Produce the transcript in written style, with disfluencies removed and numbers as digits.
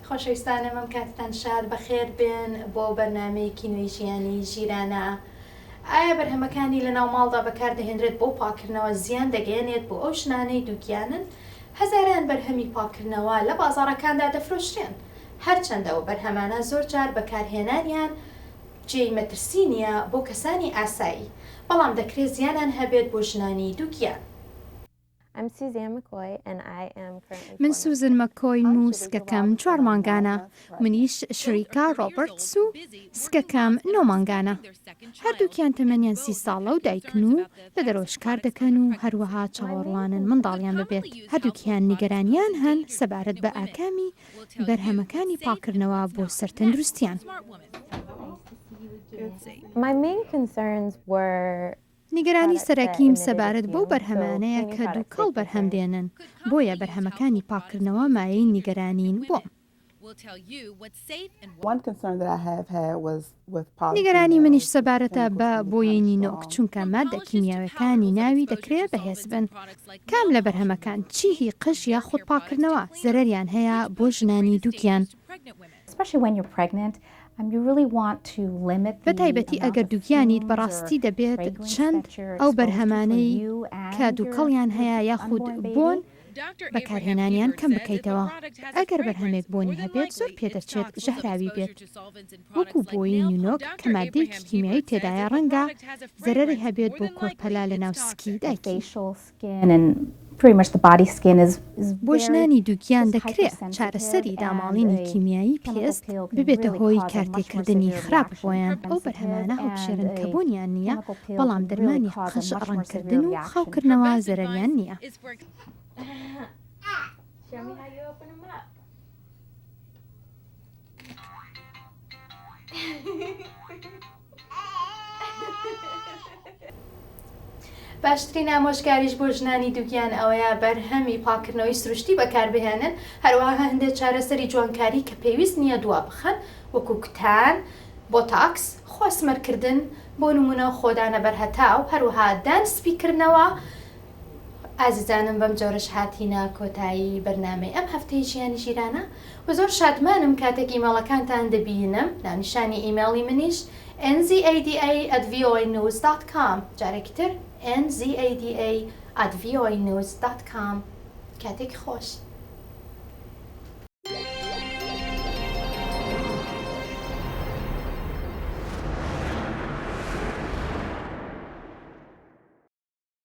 خۆشەویستانم کاتتان شاد بەخێر بێن بۆ بەرنامەیەکی نوێی ژیانی ژیرانە. ئایا بەرهەمەکانی لە ناو ماڵدا بەکاردەهێنرێت بۆ پاکردنەوە زیان دەگەێنێت بۆ ئەو ژنانەی دووگیانن؟ هەزاران بەرهەمی پاکردنەوە لە بازاڕەکاندا دەفرۆشرێن، هەرچەندە ئەو بەرهەمانە زۆر جار بەکارهێنانیان جێی مەترسی نییە بۆ کەسانی ئاسایی، بەڵام دەکرێت زیانان هەبێت بۆ ژنانی دووگیان. من سوزن مەکۆین و سکەکەم 4 مانگانە. منیش شریکا ڕۆبرتس و سکەکەم 9 مانگانە. هەردووکیان تەمەنیان 30 ساڵە و دایکن و لە دەرۆش کار دەکەن و هەروەها چاوەڕوانن منداڵیان ببێت. هەردووکیان نیگەرانیان هەن سەبارەت بە ئاکامی بەرهەمەکانی پاکردنەوە بۆ سەرتەندروستیان. نیگەرانی سەرەکیم سەبارەت بۆ بەرهەمانەیە کە دووکەڵ بەرهەم دێنن، بۆیە بەرهەمەکانی پاکردنەوە مایەی نیگەرانین بۆم. نیگەرانی منیش سەبارەتە بە بۆیەی نینۆک، چونکە مادە کیمیاویەکانی ناوی دەکرێت بەهێز بن. کام لە بەرهەمەکان چیهی قژ یاخود پاکردنەوە زەرەریان هەیە بۆ ژنانی دووگیان. بەتایبەتی ئەگەر دووگیانیت بەڕاستی دەبێت چەند ئەو بەرهەمانەی کە دووکەڵیان هەیە یاخود بۆن بەکارهێنانیان کەم بکەیتەوە. ئەگەر بەرهەمێک بۆنی هەبێت زۆر پێدەچێت ژەهراوی بێت، وەکو بۆیی نینۆک کە مادەیەکی کیمیایی تێدایە ڕەنگە زەرەری هەبێت بۆ کۆرپەلا لە ناو سکی دایکی. بۆ ژنانی دووگیان دەکرێت چارەسەری داماڵینی کیمیایی پێست ببێتە هۆی کارتێکردنی خراپ بۆیان. ئەو بەرهەمانە هەڵبژێرن کە بۆنیان نییە، بەڵام دەرمانی قژ ڕەنکردن و خاوکردنەوە زەرەریان نییە. باشترین ئامۆژگاریش بۆ ژنانی دووگیان ئەوەیە بەرهەمی پاکردنەوەی سروشتی بەکاربهێنن، هەروەها هەندێک چارەسەری جوانکاری کە پێویست نییە دوا بخەن، وەکو کتان، بۆتاکس، خۆسمەرکردن، بۆ نمونە خۆدانە بەرهەتاو، هەروەها دانسپیکردنەوە. ئازیزانم بەم جۆرەش هاتینە کۆتایی بەرنامەی ئەم هەفتەی ژیانی ژیرانە و زۆر شادمانم کاتێک ئیمێڵەکانتان دەبینم. ناونیشانی ئیمێڵی منیش nzada@voanews.com، جارێکی تر nzada@voanews.com. کاتێکی خۆش.